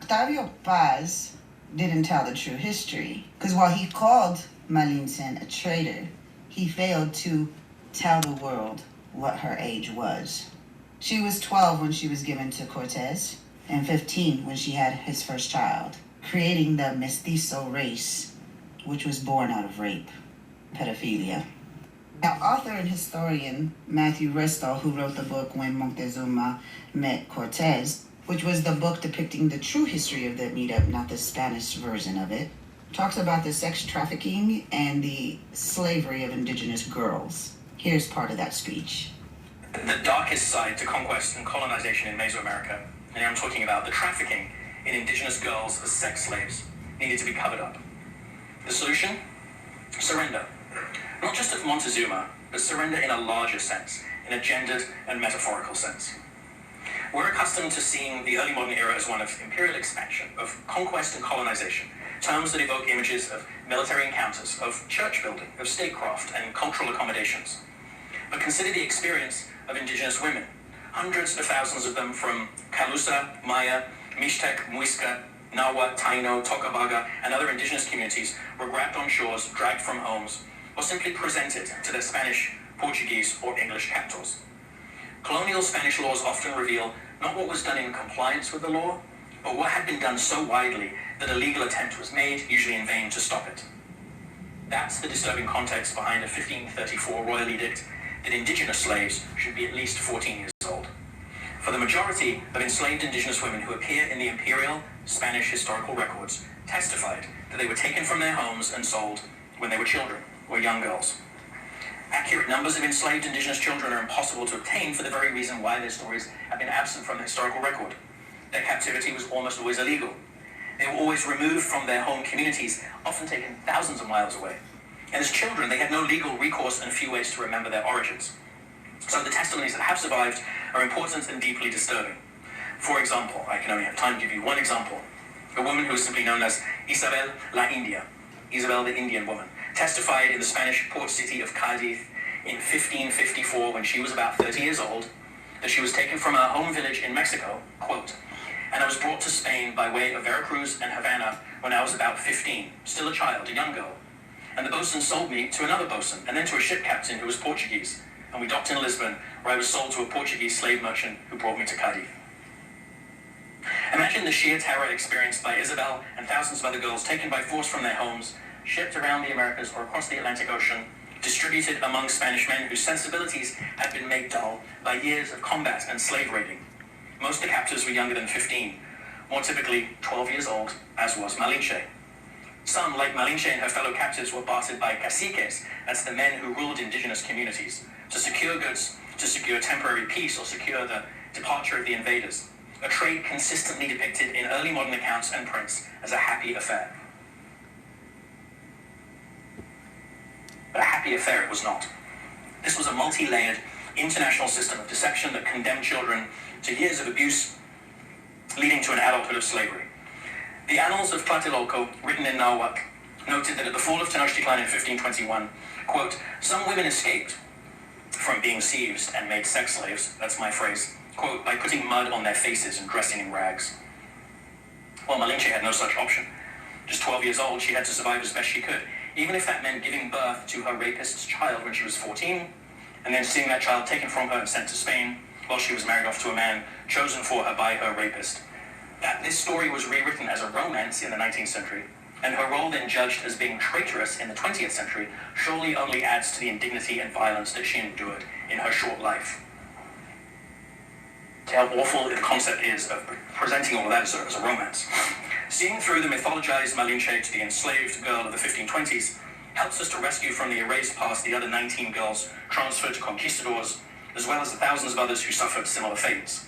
Octavio Paz didn't tell the true history, because while he called Malinchen a traitor, he failed to tell the world what her age was. She was 12 when she was given to Cortez, and 15 when she had his first child, creating the mestizo race, which was born out of rape, pedophilia. Now, author and historian Matthew Restall, who wrote the book When Moctezuma Met Cortez, which was the book depicting the true history of the meetup, not the Spanish version of it, talks about the sex trafficking and the slavery of indigenous girls. Here's part of that speech. The darkest side to conquest and colonization in Mesoamerica, and I'm talking about the trafficking in indigenous girls as sex slaves, needed to be covered up. The solution? Surrender. Not just of Montezuma, but surrender in a larger sense, in a gendered and metaphorical sense. We're accustomed to seeing the early modern era as one of imperial expansion, of conquest and colonization, terms that evoke images of military encounters, of church building, of statecraft and cultural accommodations. But consider the experience of indigenous women. Hundreds of thousands of them from Calusa, Maya, Mixtec, Muisca, Nahuatl, Taino, Tocabaga, and other indigenous communities were grabbed on shores, dragged from homes, or simply presented to their Spanish, Portuguese, or English captors. Colonial Spanish laws often reveal not what was done in compliance with the law, but what had been done so widely that a legal attempt was made, usually in vain, to stop it. That's the disturbing context behind a 1534 royal edict that indigenous slaves should be at least 14 years old. For the majority of enslaved indigenous women who appear in the imperial Spanish historical records testified that they were taken from their homes and sold when they were children or young girls. Accurate numbers of enslaved indigenous children are impossible to obtain for the very reason why their stories have been absent from the historical record. Their captivity was almost always illegal. They were always removed from their home communities, often taken thousands of miles away. And as children, they had no legal recourse and few ways to remember their origins. So the testimonies that have survived are important and deeply disturbing. For example, I can only have time to give you one example. A woman who was simply known as Isabel la India, Isabel the Indian woman, testified in the Spanish port city of Cádiz in 1554 when she was about 30 years old that she was taken from her home village in Mexico, quote, and I was brought to Spain by way of Veracruz and Havana when I was about 15, still a child, a young girl. And the bosun sold me to another bosun, and then to a ship captain who was Portuguese. And we docked in Lisbon, where I was sold to a Portuguese slave merchant who brought me to Cadiz. Imagine the sheer terror experienced by Isabel and thousands of other girls taken by force from their homes, shipped around the Americas or across the Atlantic Ocean, distributed among Spanish men whose sensibilities had been made dull by years of combat and slave raiding. Most of the captors were younger than 15, more typically 12 years old, as was Malinche. Some, like Malinche and her fellow captives, were bartered by caciques, that's the men who ruled indigenous communities, to secure goods, to secure temporary peace, or secure the departure of the invaders. A trade consistently depicted in early modern accounts and prints as a happy affair. But a happy affair it was not. This was a multi-layered international system of deception that condemned children to years of abuse, leading to an adulthood of slavery. The Annals of Tlatelolco, written in Nahuatl, noted that at the fall of Tenochtitlan in 1521, quote, some women escaped from being seized and made sex slaves, that's my phrase, quote, by putting mud on their faces and dressing in rags. Well, Malinche had no such option. Just 12 years old, she had to survive as best she could, even if that meant giving birth to her rapist's child when she was 14, and then seeing that child taken from her and sent to Spain while she was married off to a man chosen for her by her rapist. That this story was rewritten as a romance in the 19th century, and her role then judged as being traitorous in the 20th century, surely only adds to the indignity and violence that she endured in her short life. How awful the concept is of presenting all of that as a romance. Seeing through the mythologized Malinche to the enslaved girl of the 1520s helps us to rescue from the erased past the other 19 girls transferred to conquistadors, as well as the thousands of others who suffered similar fates.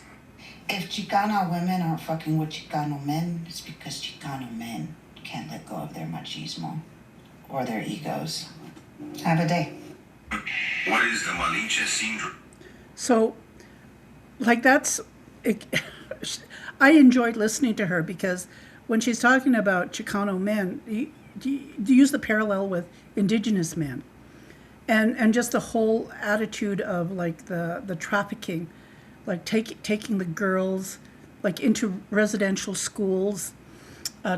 If Chicana women aren't fucking with Chicano men, it's because Chicano men can't let go of their machismo or their egos. Have a day. What is the Malinche syndrome? So, like that's, it, I enjoyed listening to her because when she's talking about Chicano men, you use the parallel with Indigenous men, and just the whole attitude of like the trafficking, like taking the girls like into residential schools,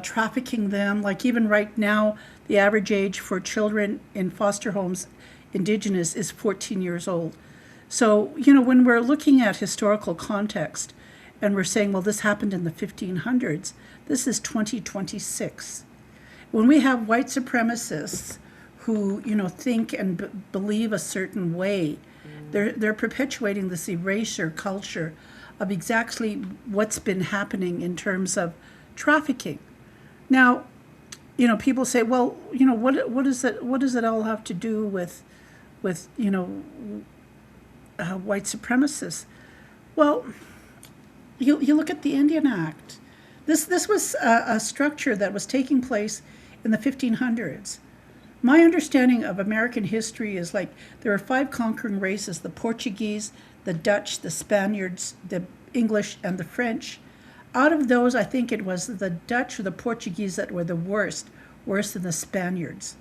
trafficking them. Like even right now, the average age for children in foster homes, Indigenous, is 14 years old. So, you know, when we're looking at historical context and we're saying, well, this happened in the 1500s, this is 2026. When we have white supremacists who, you know, think and believe a certain way, they're perpetuating this erasure culture of exactly what's been happening in terms of trafficking. Now, you know, people say, well, you know, what does it all have to do with you know, white supremacists? Well, you look at the Indian Act. This was a structure that was taking place in the 1500s. My understanding of American history is like there were 5 conquering races: the Portuguese, the Dutch, the Spaniards, the English, and the French. Out of those, I think it was the Dutch or the Portuguese that were the worse than the Spaniards.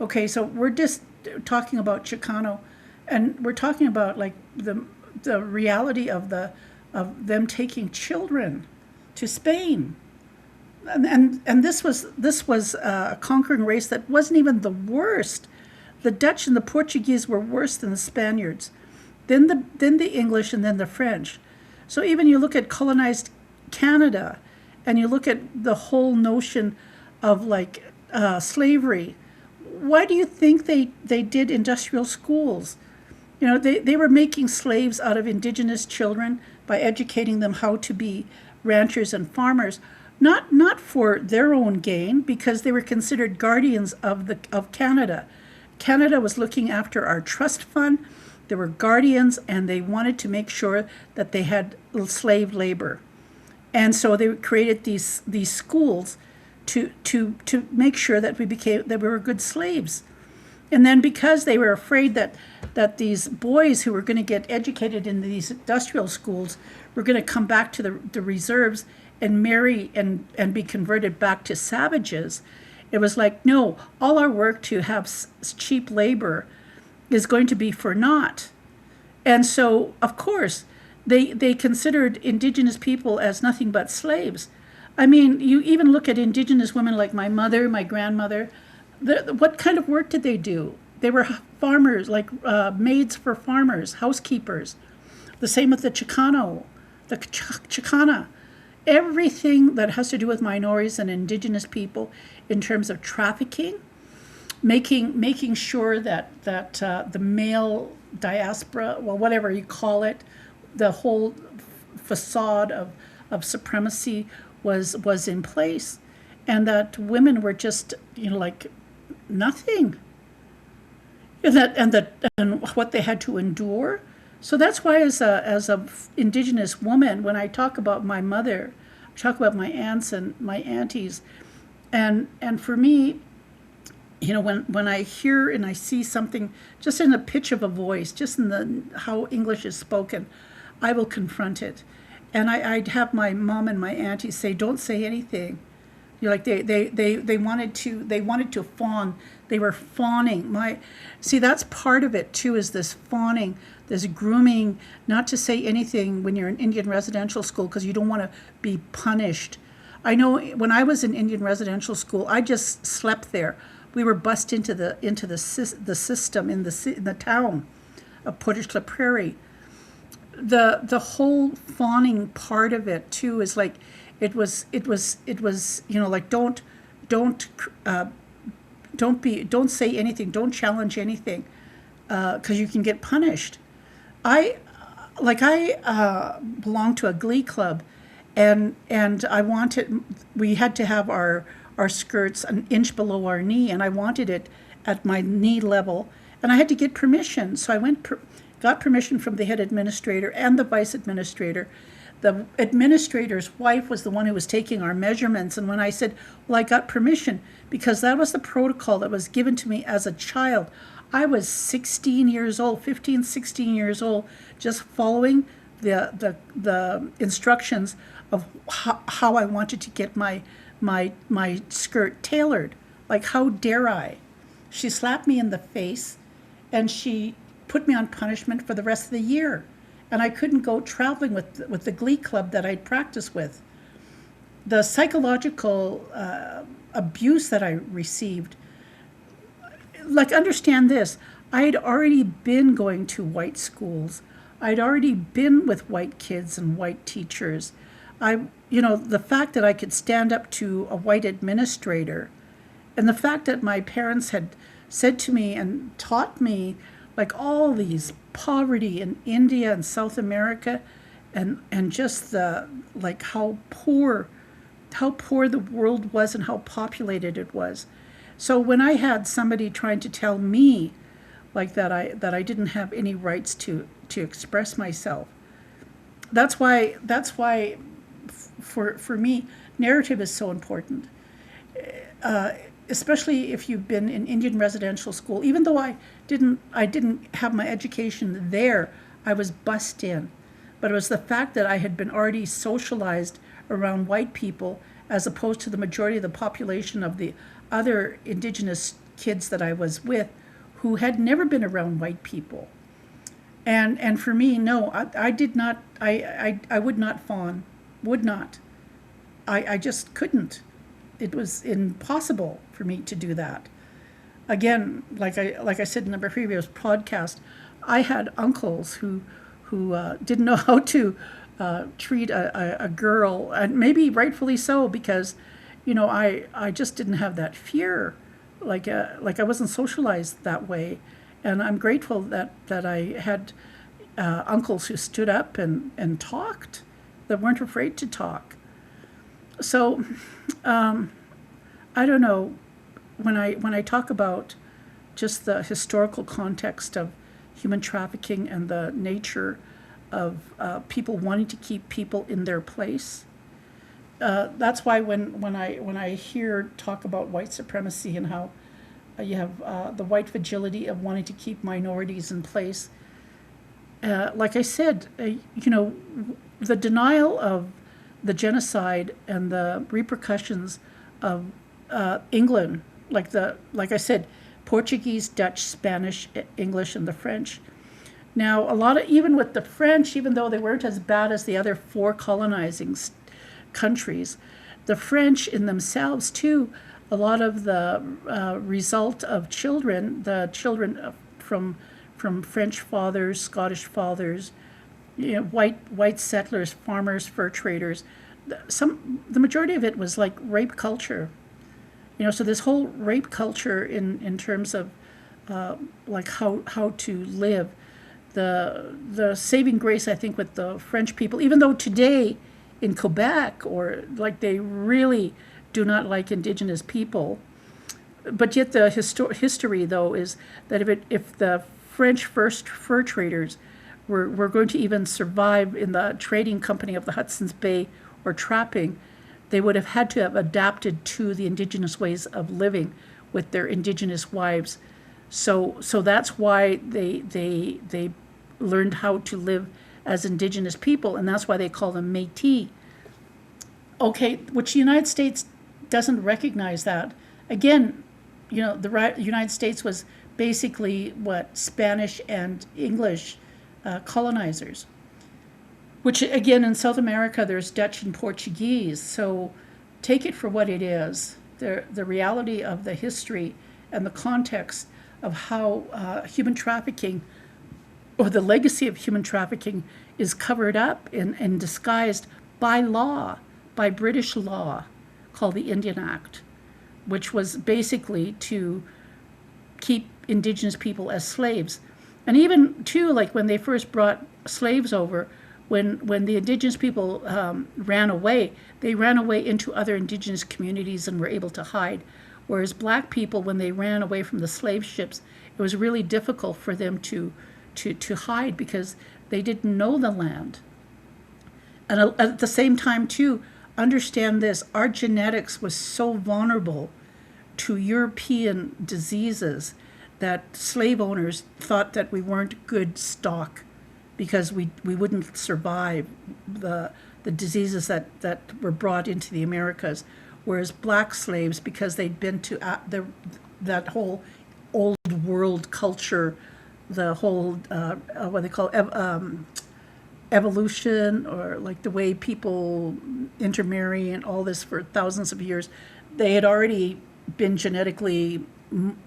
Okay, so we're just talking about Chicano, and we're talking about like the reality of them taking children to Spain, and this was a conquering race that wasn't even the worst. The Dutch and the Portuguese were worse than the Spaniards, then the English, and then the French. So even you look at colonized Canada, and you look at the whole notion of like slavery. Why do you think they did industrial schools? You know, they were making slaves out of Indigenous children by educating them how to be ranchers and farmers, not for their own gain, because they were considered guardians of Canada. Canada was looking after our trust fund. They were guardians, and they wanted to make sure that they had slave labor. And so they created these schools to make sure that we were good slaves. And then because they were afraid that these boys who were going to get educated in these industrial schools were going to come back to the reserves and marry and be converted back to savages, it was like, no, all our work to have cheap labor is going to be for naught. And so, of course, they considered Indigenous people as nothing but slaves. I mean, you even look at Indigenous women like my mother, my grandmother. What kind of work did they do? They were farmers, like maids for farmers, housekeepers. The same with the Chicano, the Chicana. Everything that has to do with minorities and indigenous people in terms of trafficking, making sure that the male diaspora, well, whatever you call it, the whole facade of supremacy was in place, and that women were just, like nothing, and what they had to endure. So that's why, as a Indigenous woman, when I talk about my mother, I talk about my aunts and my aunties, and for me, when I hear and I see something just in the pitch of a voice, just in the how English is spoken, I will confront it. And I'd have my mom and my aunties say, "Don't say anything." Like they wanted to fawn. They were fawning. See, that's part of it too, is this fawning, this grooming, not to say anything when you're in Indian residential school because you don't want to be punished. I know when I was in Indian residential school, I just slept there. We were bussed into the system in the town of Portage La Prairie. The whole fawning part of it too is like it was like don't say anything, don't challenge anything, because you can get punished. I belonged to a glee club, and we had to have our skirts an inch below our knee, and I wanted it at my knee level, and I had to get permission. So I got permission from the head administrator and the vice administrator. The administrator's wife was the one who was taking our measurements, and when I said, well, I got permission, because that was the protocol that was given to me as a child. I was 16 years old, 15, 16 years old, just following the instructions of how I wanted to get my skirt tailored. Like, how dare I? She slapped me in the face, and she put me on punishment for the rest of the year. And I couldn't go traveling with the glee club that I'd practiced with. The psychological abuse that I received, like, understand this, I had already been going to white schools. I'd already been with white kids and white teachers. The fact that I could stand up to a white administrator, and the fact that my parents had said to me and taught me, like, all these poverty in India and South America, and just how poor the world was and how populated it was. So when I had somebody trying to tell me like that I didn't have any rights to express myself, that's why for me, narrative is so important. Especially if you've been in Indian residential school. Even though I didn't have my education there, I was bussed in. But it was the fact that I had been already socialized around white people, as opposed to the majority of the population of the other Indigenous kids that I was with, who had never been around white people. And for me, no, I did not. I would not fawn. Would not. I just couldn't. It was impossible for me to do that. Again, like I said in the previous podcast, I had uncles who didn't know how to treat a girl, and maybe rightfully so, because I just didn't have that fear, like I wasn't socialized that way, and I'm grateful that I had uncles who stood up and talked, that weren't afraid to talk. So, I don't know, when I talk about just the historical context of human trafficking and the nature of people wanting to keep people in their place, that's why when I hear talk about white supremacy and how you have the white fragility of wanting to keep minorities in place, like I said, the denial of the genocide and the repercussions of England, like I said, Portuguese, Dutch, Spanish, English, and the French. Now, even with the French, even though they weren't as bad as the other 4 colonizing countries, the French in themselves too, a lot of the result of children, the children from French fathers, Scottish fathers, white settlers, farmers, fur traders, the majority of it was like rape culture. So this whole rape culture in terms of like how to live. The saving grace, I think, with the French people, even though today in Quebec, or like they really do not like Indigenous people, but yet the history though is that if the French first fur traders were going to even survive in the trading company of the Hudson's Bay or trapping, they would have had to have adapted to the Indigenous ways of living with their Indigenous wives. So that's why they learned how to live as Indigenous people, and that's why they call them Métis. Okay, which the United States doesn't recognize that. Again, the United States was basically what Spanish and English colonizers. Which again, in South America, there's Dutch and Portuguese. So take it for what it is. The reality of the history and the context of how human trafficking, or the legacy of human trafficking, is covered up and disguised by law, by British law, called the Indian Act, which was basically to keep Indigenous people as slaves. And even too, like when they first brought slaves over, when the Indigenous people ran away, they ran away into other Indigenous communities and were able to hide. Whereas black people, when they ran away from the slave ships, it was really difficult for them to hide because they didn't know the land. And at the same time too, understand this, our genetics was so vulnerable to European diseases that slave owners thought that we weren't good stock because we wouldn't survive the diseases that were brought into the Americas. Whereas black slaves, because they'd been to that whole old world culture, the whole, what they call evolution, or like the way people intermarry and all this for thousands of years, they had already been genetically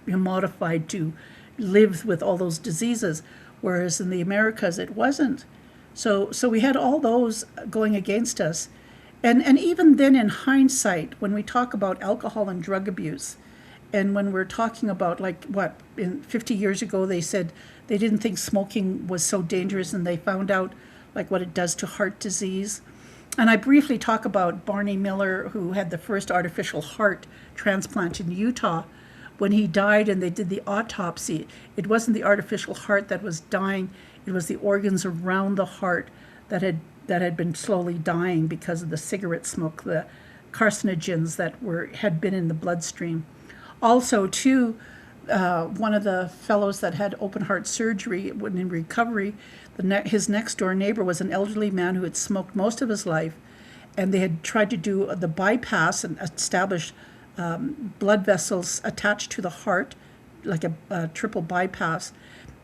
modified to live with all those diseases, whereas in the Americas it wasn't. So we had all those going against us. And even then, in hindsight, when we talk about alcohol and drug abuse, and when we're talking about in 50 years ago, they said they didn't think smoking was so dangerous, and they found out like what it does to heart disease. And I briefly talk about Barney Miller, who had the first artificial heart transplant in Utah. When he died and they did the autopsy, it wasn't the artificial heart that was dying, it was the organs around the heart that had been slowly dying because of the cigarette smoke, the carcinogens that had been in the bloodstream. Also, too, one of the fellows that had open heart surgery when in recovery, his next door neighbor was an elderly man who had smoked most of his life, and they had tried to do the bypass and establish blood vessels attached to the heart, like a triple bypass,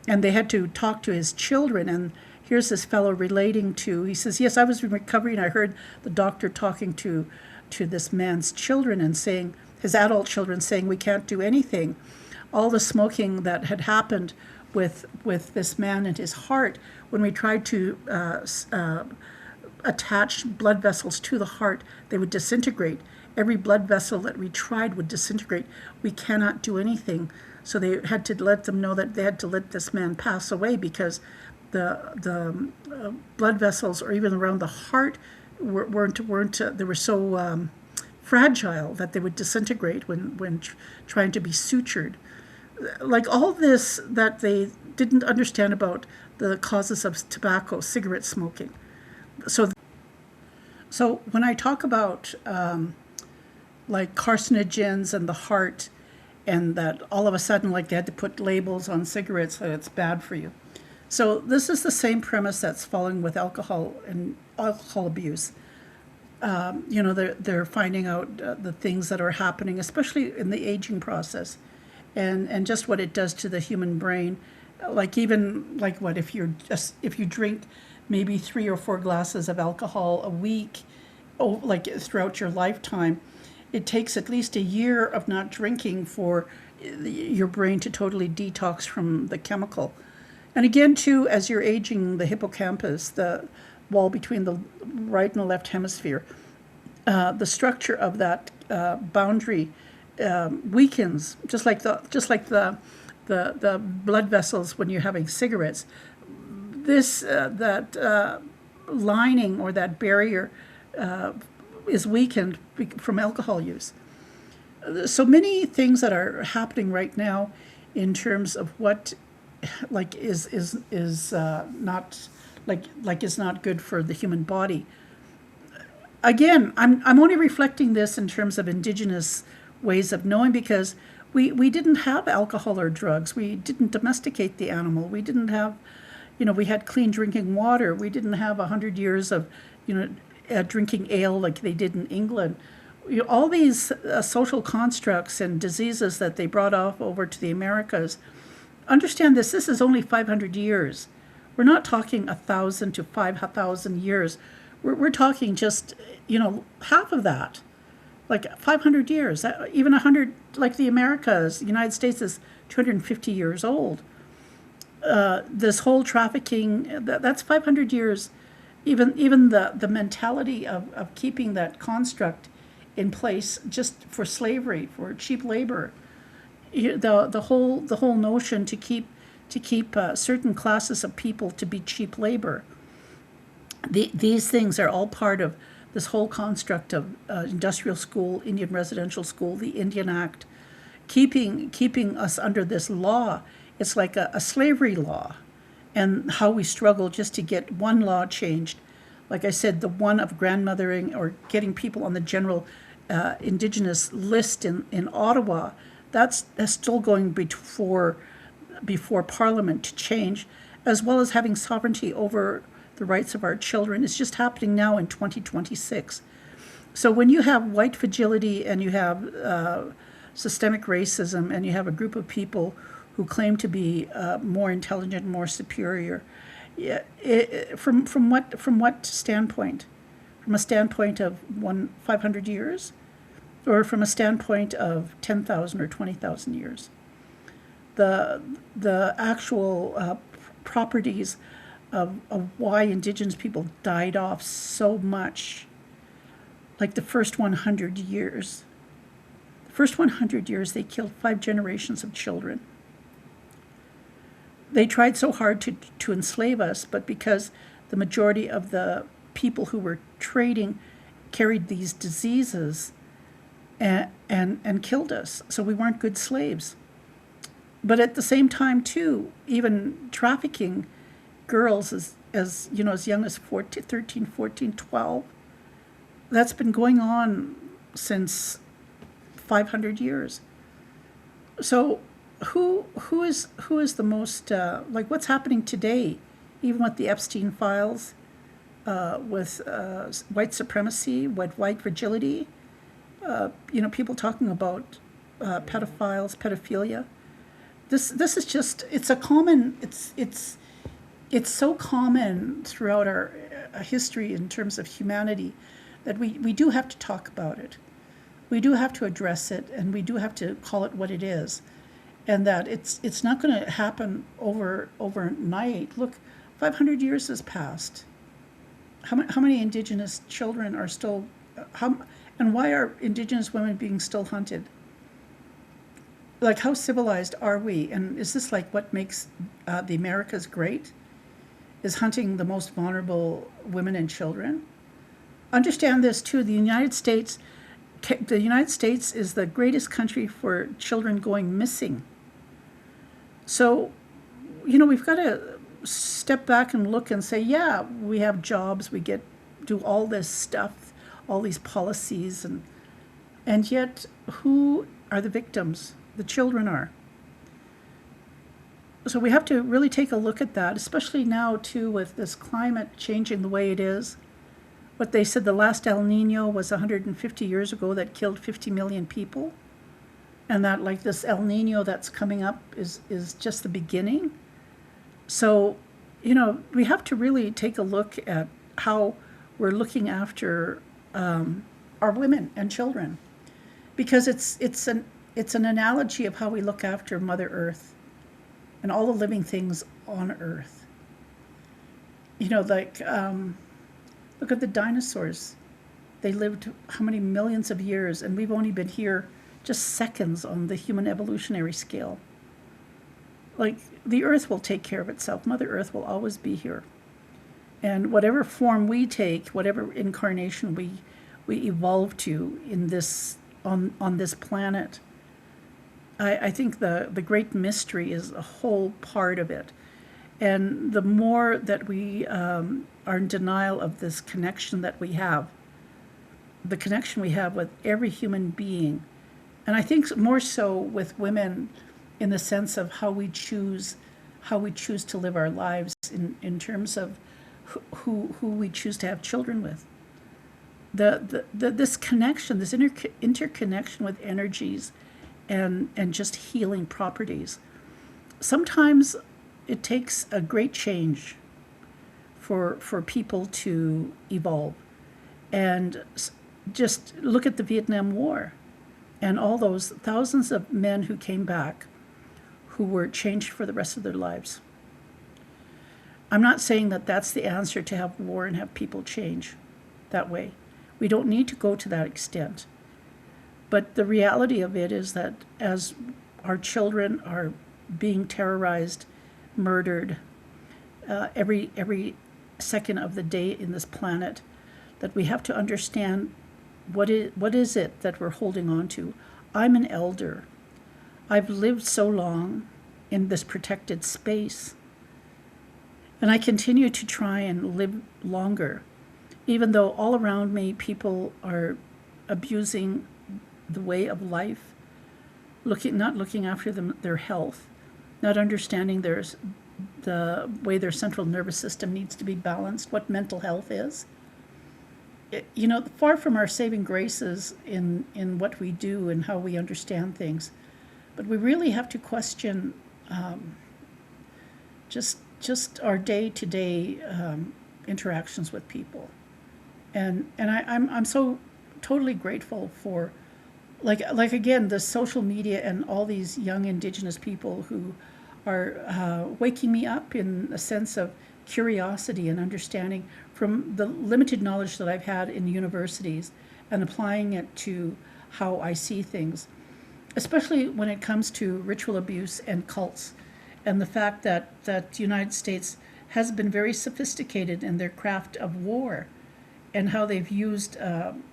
and they had to talk to his children. And here's this fellow relating to, he says, yes, I was in recovery and I heard the doctor talking to this man's children and saying, his adult children saying, we can't do anything. All the smoking that had happened with this man and his heart, when we tried to attach blood vessels to the heart, they would disintegrate. Every blood vessel that we tried would disintegrate. We cannot do anything. So they had to let them know that they had to let this man pass away because the blood vessels, or even around the heart, weren't they were so fragile that they would disintegrate when trying to be sutured. Like all this that they didn't understand about the causes of tobacco, cigarette smoking. So when I talk about like carcinogens and the heart, and that all of a sudden like they had to put labels on cigarettes that it's bad for you. So this is the same premise that's following with alcohol and alcohol abuse. They're finding out the things that are happening, especially in the aging process, and just what it does to the human brain. Like even like what if you drink maybe 3 or 4 glasses of alcohol a week, like throughout your lifetime, it takes at least a year of not drinking for your brain to totally detox from the chemical. And again, too, as you're aging, the hippocampus, the wall between the right and the left hemisphere, the structure of that boundary weakens, just like the blood vessels when you're having cigarettes. This that lining or that barrier is weakened from alcohol use. So many things that are happening right now in terms of what like is not is not good for the human body. Again, I'm only reflecting this in terms of Indigenous ways of knowing, because we didn't have alcohol or drugs. We didn't domesticate the animal. We didn't have, we had clean drinking water. We didn't have 100 years of, drinking ale like they did in England. All these social constructs and diseases that they brought off over to the Americas. Understand this is only 500 years. We're not talking 1,000 to 5,000 years. We're talking just, half of that, like 500 years, even 100, like the Americas, the United States is 250 years old. This whole trafficking, that's 500 years. Even the mentality of keeping that construct in place just for slavery, for cheap labor, the whole notion to keep certain classes of people to be cheap labor. These things are all part of this whole construct of industrial school, Indian residential school, the Indian Act, keeping us under this law. It's like a slavery law, and how we struggle just to get one law changed. Like I said, the one of grandmothering or getting people on the general Indigenous list in Ottawa, that's still going before Parliament to change, as well as having sovereignty over the rights of our children. It's just happening now in 2026. So when you have white fragility and you have systemic racism and you have a group of people who claim to be more intelligent, more superior, from what standpoint? From a standpoint of 500 years, or from a standpoint of 10,000 or 20,000 years? The actual properties of why Indigenous people died off so much, like the first 100 years. The first 100 years, they killed 5 generations of children. They tried so hard to enslave us, but because the majority of the people who were trading carried these diseases and killed us, so we weren't good slaves. But at the same time, too, even trafficking girls as young as 14, 13, 14, 12, that's been going on since 500 years. So who is the most, what's happening today, even with the Epstein files, with white supremacy, with white fragility, people talking about pedophiles, pedophilia. This is just, it's so common throughout our history in terms of humanity that we do have to talk about it. We do have to address it, and we do have to call it what it is. And that it's not going to happen overnight. Look, 500 years has passed. How many Indigenous children are still, and why are Indigenous women being still hunted? Like, how civilized are we? And is this like what makes the Americas great? Is hunting the most vulnerable women and children? Understand this too. The United States is the greatest country for children going missing. So, we've got to step back and look and say, yeah, we have jobs, we do all this stuff, all these policies, and yet who are the victims? The children are. So we have to really take a look at that, especially now too with this climate changing the way it is. What they said, the last El Nino was 150 years ago that killed 50 million people. And that like this El Nino that's coming up is just the beginning. So, we have to really take a look at how we're looking after our women and children. because it's an analogy of how we look after Mother Earth and all the living things on Earth. You know, like look at the dinosaurs. They lived how many millions of years, and we've only been here just seconds on the human evolutionary scale. Like, the Earth will take care of itself. Mother Earth will always be here. And whatever form we take, whatever incarnation we evolve to in this on this planet, I think the great mystery is a whole part of it. And the more that we are in denial of this connection that we have, the connection we have with every human being, and I think more so with women in the sense of how we choose to live our lives in terms of who we choose to have children with. This connection, this interconnection with energies and just healing properties. Sometimes it takes a great change for people to evolve. And just look at the Vietnam War and all those thousands of men who came back who were changed for the rest of their lives. I'm not saying that that's the answer, to have war and have people change that way. We don't need to go to that extent. But the reality of it is that as our children are being terrorized, murdered, every second of the day in this planet, that we have to understand what is it that we're holding on to. I'm an elder. I've lived so long in this protected space, and I continue to try and live longer, even though all around me people are abusing the way of life, not looking after their health, not understanding the way their central nervous system needs to be balanced, what mental health is. Far from our saving graces in what we do and how we understand things, but we really have to question just our day-to-day interactions with people, and I'm so totally grateful for, like again, the social media and all these young Indigenous people who are waking me up in a sense of curiosity and understanding from the limited knowledge that I've had in universities and applying it to how I see things, especially when it comes to ritual abuse and cults, and the fact that the United States has been very sophisticated in their craft of war and how they've used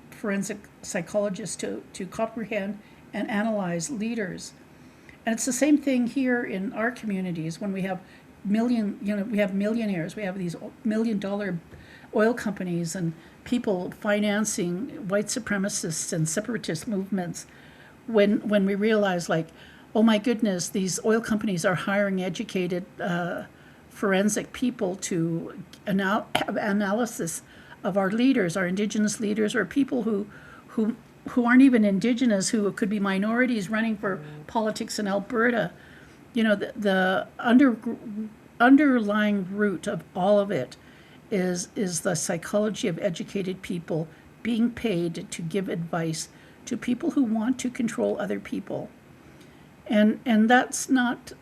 forensic psychologists to comprehend and analyze leaders. And it's the same thing here in our communities when we have we have millionaires, we have these $1 million oil companies and people financing white supremacists and separatist movements, when we realize, like, oh my goodness, these oil companies are hiring educated forensic people to have analysis of our leaders, our Indigenous leaders, or people who aren't even Indigenous, who could be minorities running for politics in Alberta. The underlying root of all of it is the psychology of educated people being paid to give advice to people who want to control other people. And that's not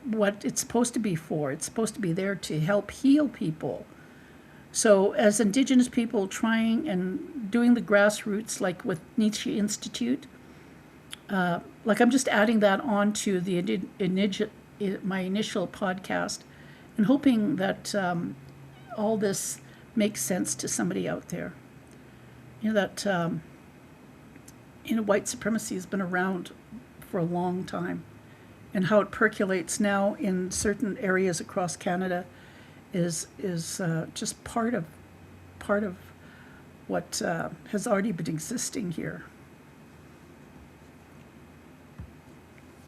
what it's supposed to be for. It's supposed to be there to help heal people. So as Indigenous people trying and doing the grassroots, like with Nietzsche Institute, like I'm just adding that on to my initial podcast and hoping that all this makes sense to somebody out there. That white supremacy has been around for a long time, and how it percolates now in certain areas across Canada is just part of what has already been existing here.